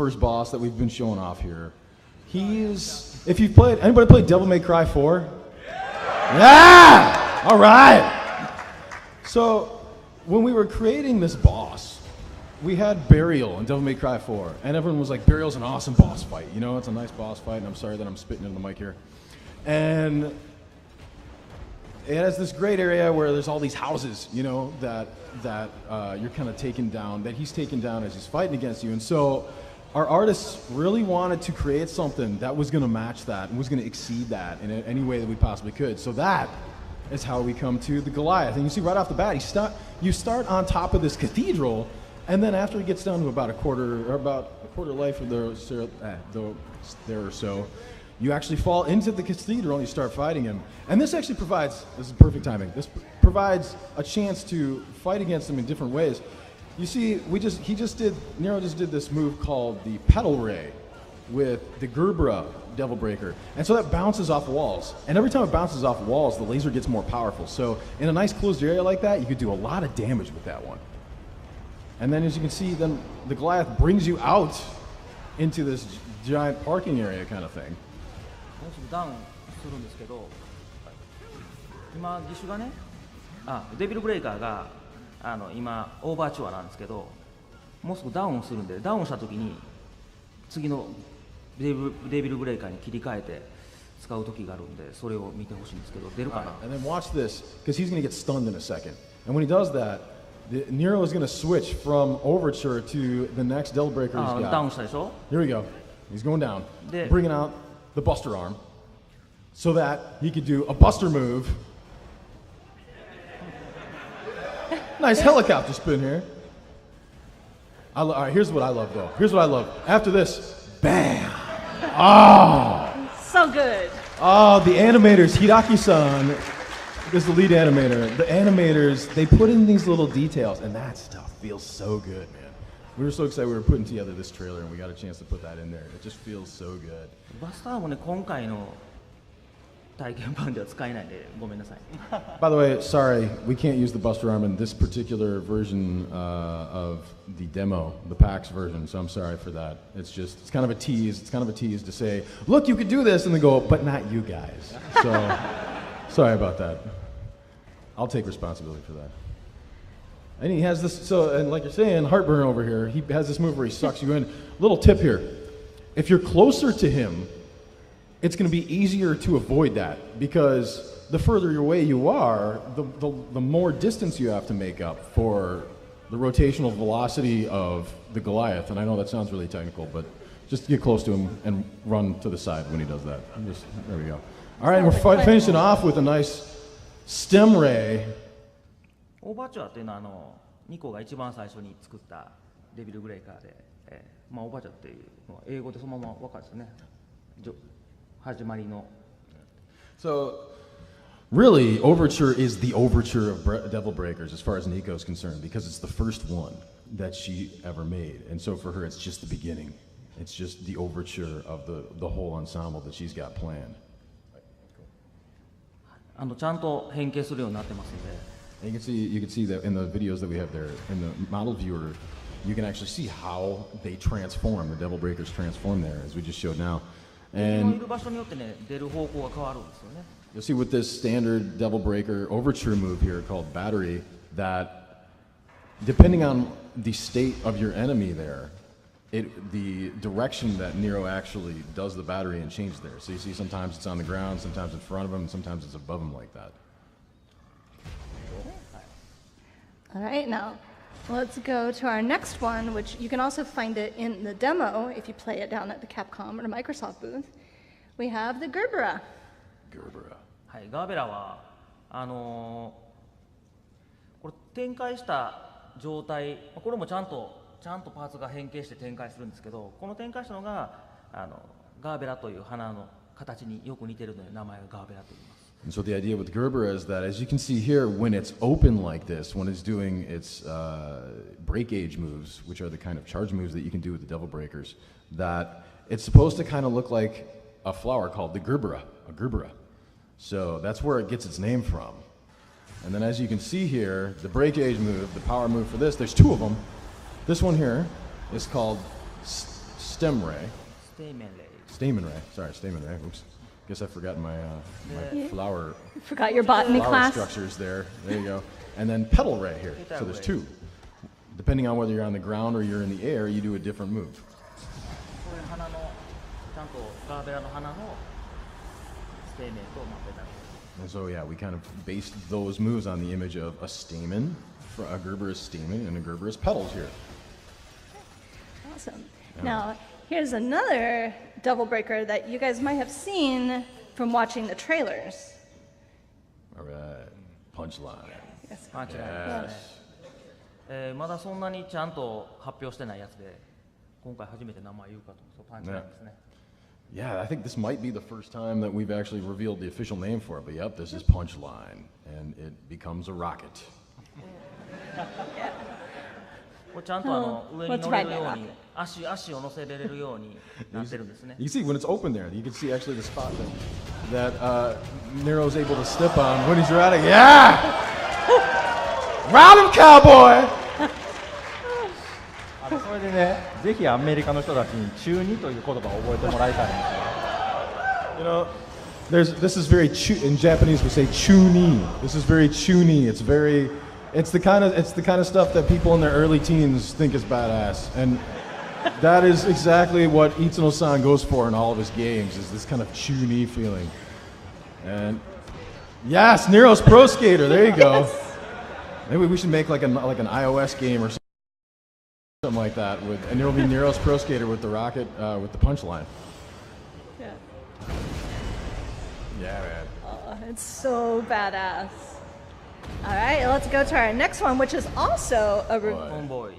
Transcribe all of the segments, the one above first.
first boss that we've been showing off here. If you've played, anybody played Devil May Cry 4? Yeah! All right! So, when we were creating this boss, we had Burial in Devil May Cry 4, and everyone was like, Burial's an awesome boss fight. You know, it's a nice boss fight, and I'm sorry that I'm spitting into the mic here. And it has this great area where there's all these houses, you know, that you're kind of taken down, that he's taken down as he's fighting against you. And so our artists really wanted to create something that was going to match that and was going to exceed that in any way that we possibly could. So that is how we come to the Goliath. And you see right off the bat, you start on top of this cathedral, and then after he gets down to about a quarter life or there or so, you actually fall into the cathedral and you start fighting him. And this actually provides, this is perfect timing, this provides a chance to fight against him in different ways. You see, Nero just did this move called the Petal Ray with the Gerbera Devil Breaker. And so that bounces off walls. And every time it bounces off walls, the laser gets more powerful. So in a nice closed area like that, you could do a lot of damage with that one. And then as you can see, then the Goliath brings you out into this giant parking area kind of thing. ダウンするんですけど、今義手がね、デビルブレイカーが今オーバーチュアなんですけど、もうすぐダウンするんで、ダウンした時に次のデビルブレイカーに切り替えて使う時があるんで、それを見てほしいんですけど、出るかな。And then watch this, because he's going to get stunned in a second. And when he does that, Nero is going to switch from Overture to the next Devil Breaker he's got. ダウンしたでしょ。 Here we go. He's going down, bringing out the Buster Arm, so that he could do a Buster move. Nice helicopter spin here. All right, here's what I love though. Here's what I love. After this, bam! Oh! So good. Oh, the animators, Hiraki-san is the lead animator. The animators, they put in these little details, and that stuff feels so good, man. We were so excited we were putting together this trailer and we got a chance to put that in there. It just feels so good. バスターもね、今回の体験版では使えないんでごめんなさい。 By the way, sorry, we can't use the Buster Arm in this particular version of the demo, the PAX version, so I'm sorry for that. It's kind of a tease. It's kind of a tease to say, look, you could do this, and then go, but not you guys. So, sorry about that. I'll take responsibility for that. And he has this, and like you're saying, Heartburn over here, he has this move where he sucks you in. Little tip here. If you're closer to him, it's going to be easier to avoid that, because the further away you are, the more distance you have to make up for the rotational velocity of the Goliath. And I know that sounds really technical, but just get close to him and run to the side when he does that. There we go. All right, and we're finishing off with a nice stem ray. オーバーチュアっていうのはニコが一番最初に作ったデビルブレイカーで、オーバーチュアっていうのは英語でそのまま分かるんですよね。始まりの。So, really, Overture is the overture of Devil Breakers as far as Nico's concerned, because it's the first one that she ever made. And so for her, it's just the beginning. It's just the overture of the whole ensemble that she's got planned. ちゃんと変形するようになってますんで。And you can see that in the videos that we have there, in the model viewer, you can actually see how they transform, the Devil Breakers transform there, as we just showed now. And you'll see with this standard Devil Breaker overture move here called Battery, that depending on the state of your enemy there, the direction that Nero actually does the battery and changes there. So you see sometimes it's on the ground, sometimes in front of him, sometimes it's above him like that. All right, now let's go to our next one, which you can also find it in the demo if you play it down at the Capcom or Microsoft booth. We have the Gerbera. Gerbera. はい、ガーベラはこれ展開した状態、これもちゃんとパーツが変形して展開するんですけど、この展開したのがガーベラという花の形によく似ているので名前がガーベラと言います。And so the idea with Gerbera is that, as you can see here, when it's open like this, when it's doing its break gauge moves, which are the kind of charge moves that you can do with the Devil Breakers, that it's supposed to kind of look like a flower called the Gerbera, a Gerbera. So that's where it gets its name from. And then as you can see here, the break gauge move, the power move for this, there's two of them. This one here is called stem ray. ステイメンレイ Stamen ray. Sorry, stamen ray. Oops. Guess I forgot my flower Forgot your botany flower class. structures there. There you go. And then petal ray here. Petal So there's ray. two. Depending on whether you're on the ground or you're in the air, you do a different move. これ花のちゃんとガーベラの花のステイメンとペタル And so yeah, we kind of based those moves on the image of a stamen, a Gerberus stamen, and a Gerberus petals here. Awesome. Now, here's another double breaker that you guys might have seen from watching the trailers. All right, punchline. Yes. パンチラインですね、まだそんなにちゃんと発表してないやつで今回初めて名前言うかとそうパンチラインですね Yeah, I think this might be the first time that we've actually revealed the official name for it. But yep, this is punchline, and it becomes a rocket. これちゃんと上に乗れるように足を乗せれるようになってるんですね You see, when it's open there, you can see actually the spot that Nero's able to step on when he's riding. Yeah! Ride him, cowboy! それでね、ぜひアメリカの人たちに中2という言葉を覚えてもらいたいんですよ。You know, this is very in Japanese we say chuni. This is very chuni. It's the kind of stuff that people in their early teens think is badass, and that is exactly what Itsuno-san goes for in all of his games. Is this kind of chuni feeling? And yes, Nero's Pro Skater. There you go. Maybe we should make like an iOS game or something like that, and it'll be Nero's Pro Skater with the rocket with the punchline. Yeah. Yeah, man. Oh, it's so badass. All right, let's go to our next one, which is also a トンボーイ、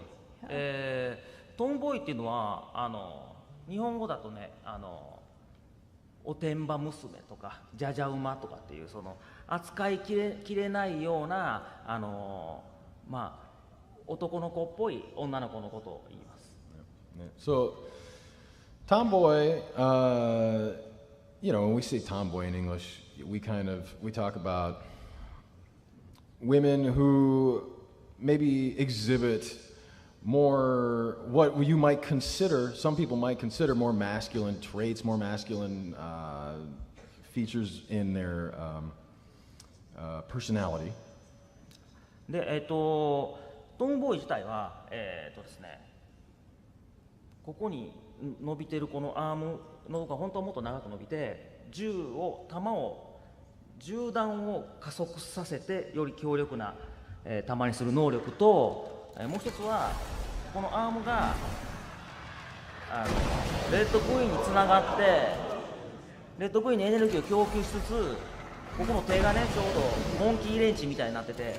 トンボーイっていうのは日本語だとねおてんば娘とかじゃじゃ馬とかっていうその扱いきれないようなまあ男の子っぽい女の子のことを言います。So, tomboy, when we say tomboy in English, we talk about women who maybe exhibit more what you might consider, some people might consider more masculine traits, more masculine features in their personality. で、トンボーイ自体は、ですね、ここに伸びてるこのアームのとこが本当はもっと長く伸びて銃弾を加速させてより強力な、弾にする能力と、もう一つはこのアームがレッドクイーンにつながってレッドクイーンにエネルギーを供給しつつここの手がねちょうどモンキーレンチみたいになってて、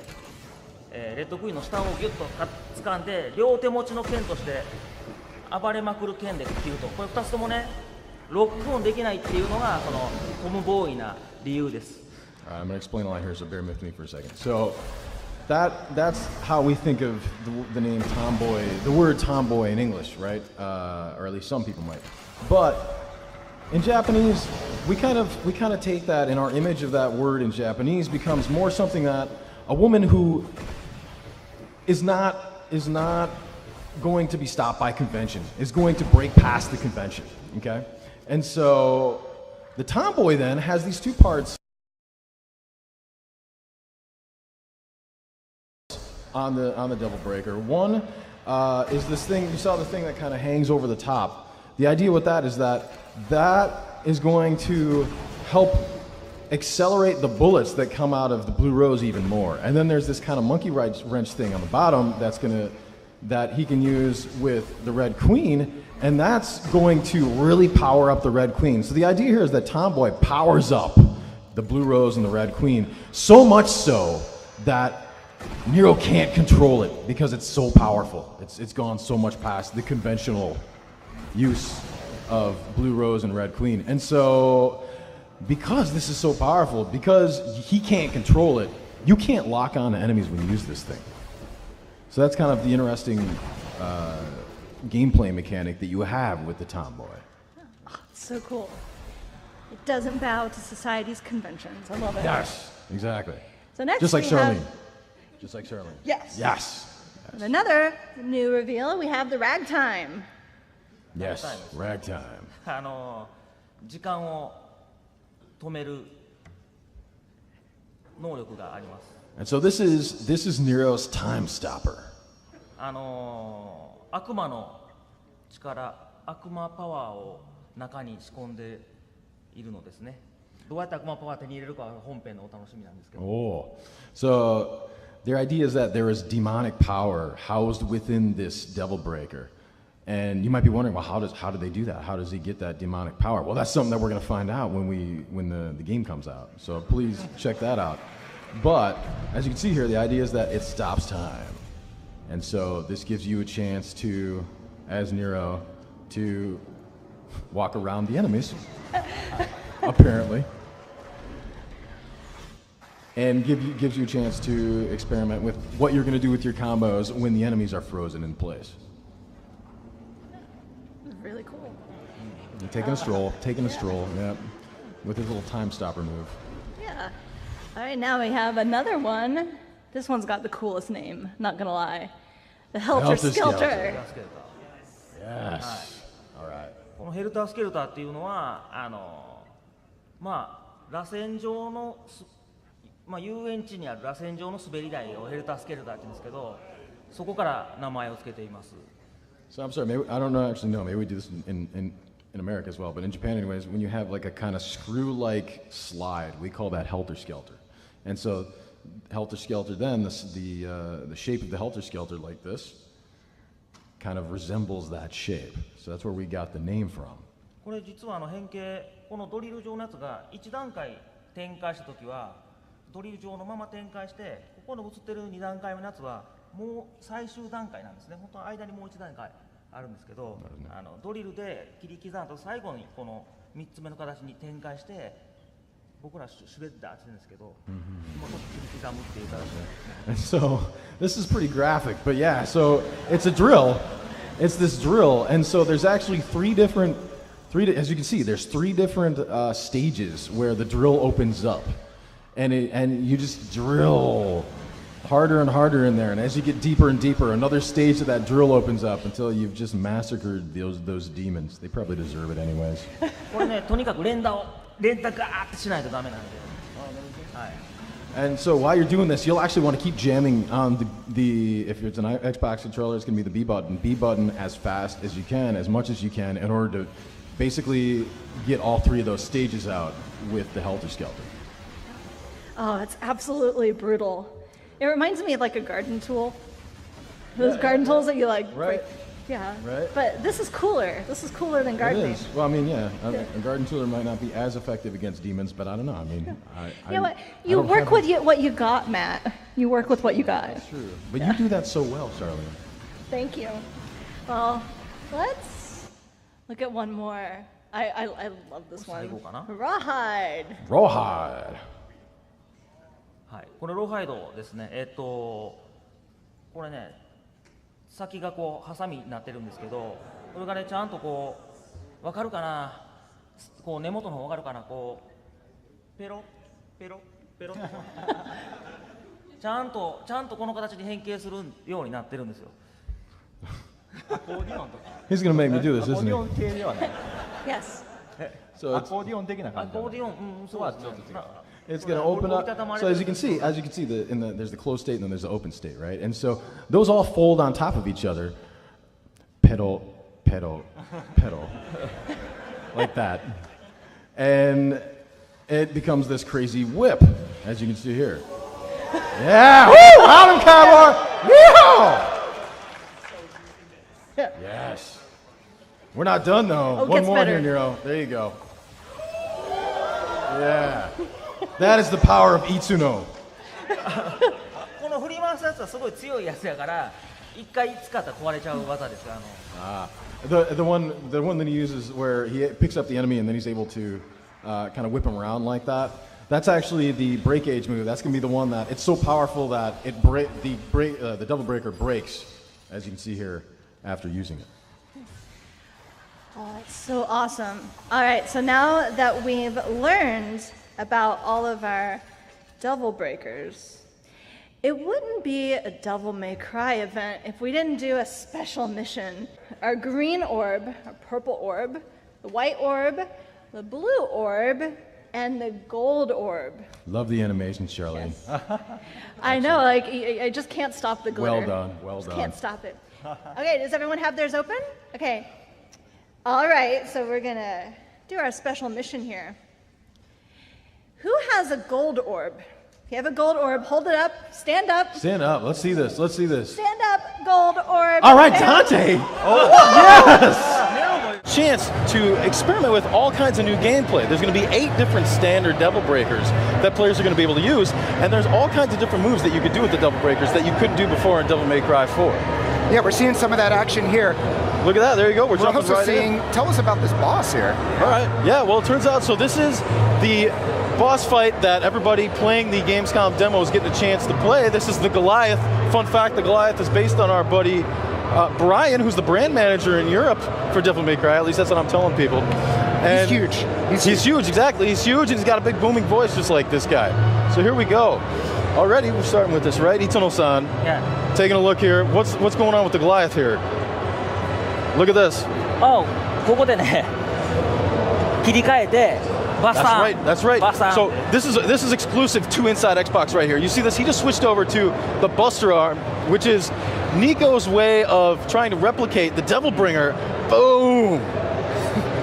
レッドクイーンの下をギュッと掴んで両手持ちの剣として暴れまくる剣で切るとこれ2つともねロックオンできないっていうのがこのトムボーイな理由です。I'm going to explain a lot here, so bear with me for a second. So that's how we think of the name tomboy, the word tomboy in English, right? Or at least some people might. But in Japanese, we kind of take that, and our image of that word in Japanese becomes more something that a woman who is not going to be stopped by convention, is going to break past the convention, okay? And so the tomboy then has these two parts on the double breaker. One is this thing, you saw the thing that kind of hangs over the top. The idea with that is that is going to help accelerate the bullets that come out of the blue rose even more. And then there's this kind of monkey wrench thing on the bottom that he can use with the red queen, and that's going to really power up the red queen. So the idea here is that Tomboy powers up the blue rose and the red queen, so much so that Nero can't control it because it's so powerful. It's gone so much past the conventional use of blue rose and red queen. And so because this is so powerful, because he can't control it, you can't lock on to enemies when you use this thing. So that's kind of the interesting gameplay mechanic that you have with the Tomboy. Oh, so cool. It doesn't bow to society's conventions. I love it. Yes, exactly. So next Just like we Charlene. have- Just like Charlene. Yes. Yes. And another new reveal, we have the ragtime. Yes, ラグタイムです ragtime. 時間を止める能力があります。 And so this is Nero's time stopper. 悪魔の力、悪魔パワーを中に仕込んでいるのですね。どうやって悪魔パワーを手に入れるかは本編のお楽しみなんですけど。 Oh, so their idea is that there is demonic power housed within this devil breaker. And you might be wondering, well, how do they do that? How does he get that demonic power? Well, that's something that we're going to find out when the game comes out. So please check that out. But as you can see here, the idea is that it stops time. And so this gives you a chance to, as Nero, to walk around the enemies, apparently. And gives you a chance to experiment with what you're going to do with your combos when the enemies are frozen in place. Really cool. You're taking a stroll, yeah, with his little time stopper move. Yeah. All right, now we have another one. This one's got the coolest name, not gonna lie. The Helter Helter Skelter. Skelter. Yes. All right. このヘルタースケルターっていうのは螺旋状の遊園地にある螺旋状の滑り台をヘルタースケルターって言うんですけど、そこから名前を付けています。 So I'm sorry, maybe, I don't know, actually know, maybe we do this in America as well, but in Japan anyways, when you have like a kind of screw-like slide, we call that Helter Skelter. And so Helter Skelter then, the shape of the Helter Skelter like this, kind of resembles that shape. So that's where we got the name from. これ実は変形、このドリル状のやつが1段階展開したときはドリル状のまま展開して、ここの映ってる2段階目のやつはもう最終段階なんですね。本当は間にもう1段階あるんですけど、ドリルで切り刻んだと最後にこの3つ目の形に展開して、僕らシュレッダーって言うんですけど、もうちょっと切り刻むっていう形で。And so this is pretty graphic, but yeah, so it's a drill. It's this drill, and so there's actually as you can see, there's three different stages where the drill opens up, and you just drill harder and harder in there, and as you get deeper and deeper, another stage of that drill opens up until you've just massacred those demons. They probably deserve it anyways. これね、とにかく連打ガーってしないとダメなんで。はい。 And so while you're doing this, you'll actually want to keep jamming on if it's an Xbox controller, it's going to be the B button as fast as you can, as much as you can, in order to basically get all three of those stages out with the Helter Skelter. Oh, it's absolutely brutal. It reminds me of like a garden tool. Those garden tools that you like. Right. Yeah. Right. But this is cooler. This is cooler than It gardening. is. Well, I mean, yeah, a garden tooler might not be as effective against demons, but I don't know. I mean, You know what? You work with what you got, Matt. You work with what you got. That's true. But you do that so well, Charlene. Thank you. Well, let's look at one more. I love this one. 最後かな。 Rawhide. Rawhide. はい、これローハイドですね。これね、先がこうハサミになってるんですけど、これがねちゃんとこうわかるかな、こう根元の方わかるかな、こうペロペロペロってちゃんとこの形に変形するようになってるんですよ。アコーディオンとか。 He's going to make me do this, アコー isn't ディ he? オン系ではない。 Yes. So アコーディオン的なア感じなの。コーディオン、そうですね。 it's going to open up. So as you can see, there's the closed state and then there's the open state, right? And so those all fold on top of each other. Pedal, pedal, pedal, like that, and it becomes this crazy whip, as you can see here. Yeah, woo! Autumn Cowboy, yeehaw! Yes. We're not done though. Oh, it One gets more better. here, Nero. There you go. Yeah. That is the power of Itsuno. この振り回すやつはすごい強いやつやから、一回使ったら壊れちゃう技ですよ。The one that he uses where he picks up the enemy and then he's able to kind of whip him around like that. That's actually the break age move. That's going to be the one that it's so powerful that the double breaker breaks, as you can see here after using it. Oh, it's so awesome. All right, so now that we've learned about all of our devil breakers, It wouldn't be a Devil May Cry event if we didn't do a special mission. Our green orb, our purple orb, the white orb, the blue orb, and the gold orb. Love the animation, Charlene. Yes. I know, like, I just can't stop the glitter. Well done, well Just done. can't stop it. Okay, does everyone have theirs open? Okay. All right, so we're gonna do our special mission here. Who has a gold orb? If you have a gold orb, hold it up, stand up. Stand up. Let's see this. Let's see this. Stand up, gold orb. All right, Dante. Oh, yes. Chance to experiment with all kinds of new gameplay. There's going to be 8 different standard Devil Breakers that players are going to be able to use, and there's all kinds of different moves that you could do with the Devil Breakers that you couldn't do before in Devil May Cry 4. Yeah, we're seeing some of that action here. Look at that. There you go. We're jumping also right seeing. in. Tell us about this boss here. All right. Yeah, well, it turns out, so this is the boss fight that everybody playing the Gamescom demo is getting a chance to play. This is the Goliath. Fun fact, the Goliath is based on our buddy Brian, who's the brand manager in Europe for Devil May Cry. At least that's what I'm telling people. And he's huge. He's huge, exactly. He's huge, and he's got a big booming voice just like this guy. So here we go. Already, we're starting with this, right? Itono-san. Yeah. Taking a look here. What's going on with the Goliath here? Look at this. Oh, ここでね、切り替えて、バスターン。 That's right. バスターン。 So this is exclusive to Inside Xbox right here. You see this? He just switched over to the Buster Arm, which is Nico's way of trying to replicate the Devil Bringer. Boom!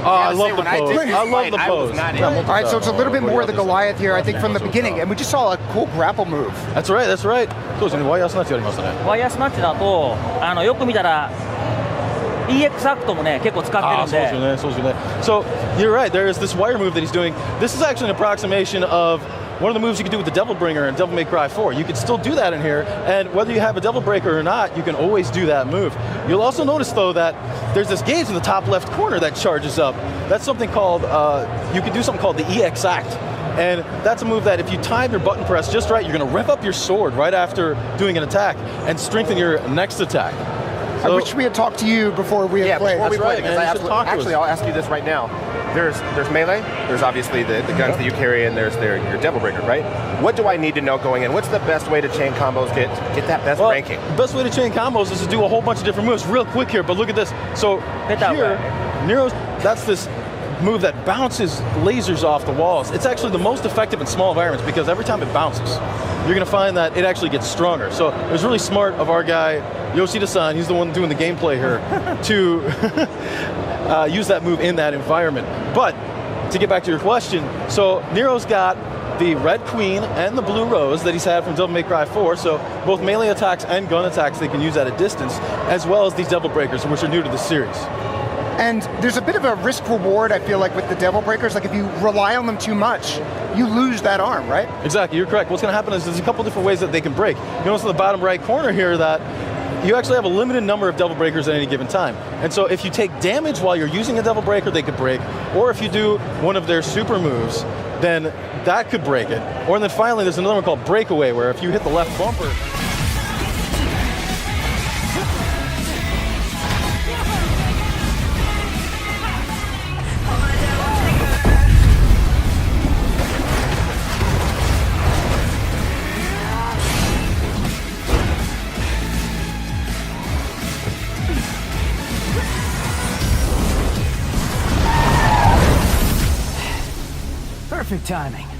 Oh, I love the pose. I love the pose. All right, so it's a little bit more of the Goliath here, I think, from the beginning, and we just saw a cool grapple move. That's right. That's right. そうですね。ワイヤースナッチやりましたね。ワイヤースナッチだと、よく見たら EX アクトもね結構使ってるんで。So you're right. There is this wire move that he's doing. This is actually an approximation of one of the moves you can do with the Devil Bringer in Devil May Cry 4. You can still do that in here, and whether you have a Devil Breaker or not, you can always do that move. You'll also notice, though, that there's this gauge in the top left corner that charges up. That's something called, you can do something called the EX Act. And that's a move that if you time your button press just right, you're going to rev up your sword right after doing an attack and strengthen your next attack. I wish we had talked to you before we had played. Before we played, man. actually, I'll ask you this right now. There's melee, there's obviously the guns that you carry, and there's your Devil Breaker, right? What do I need to know going in? What's the best way to chain combos, get that best ranking? The best way to chain combos is to do a whole bunch of different moves. Real quick here, but look at this. So here, Nero's, that's this move that bounces lasers off the walls. It's actually the most effective in small environments because every time it bounces, you're going to find that it actually gets stronger. So it was really smart of our guy, Yoshida-san, he's the one doing the gameplay here, to use that move in that environment. But to get back to your question, so Nero's got the Red Queen and the Blue Rose that he's had from Devil May Cry 4, so both melee attacks and gun attacks they can use at a distance, as well as these Devil Breakers, which are new to the series. And there's a bit of a risk reward, I feel like, with the Devil Breakers. Like if you rely on them too much, you lose that arm, right? Exactly, you're correct. What's going to happen is there's a couple different ways that they can break. You notice in the bottom right corner here that you actually have a limited number of Devil Breakers at any given time. And so if you take damage while you're using a Devil Breaker, they could break. Or if you do one of their super moves, then that could break it. Or then finally, there's another one called Breakaway, where if you hit the left bumper, Perfect timing.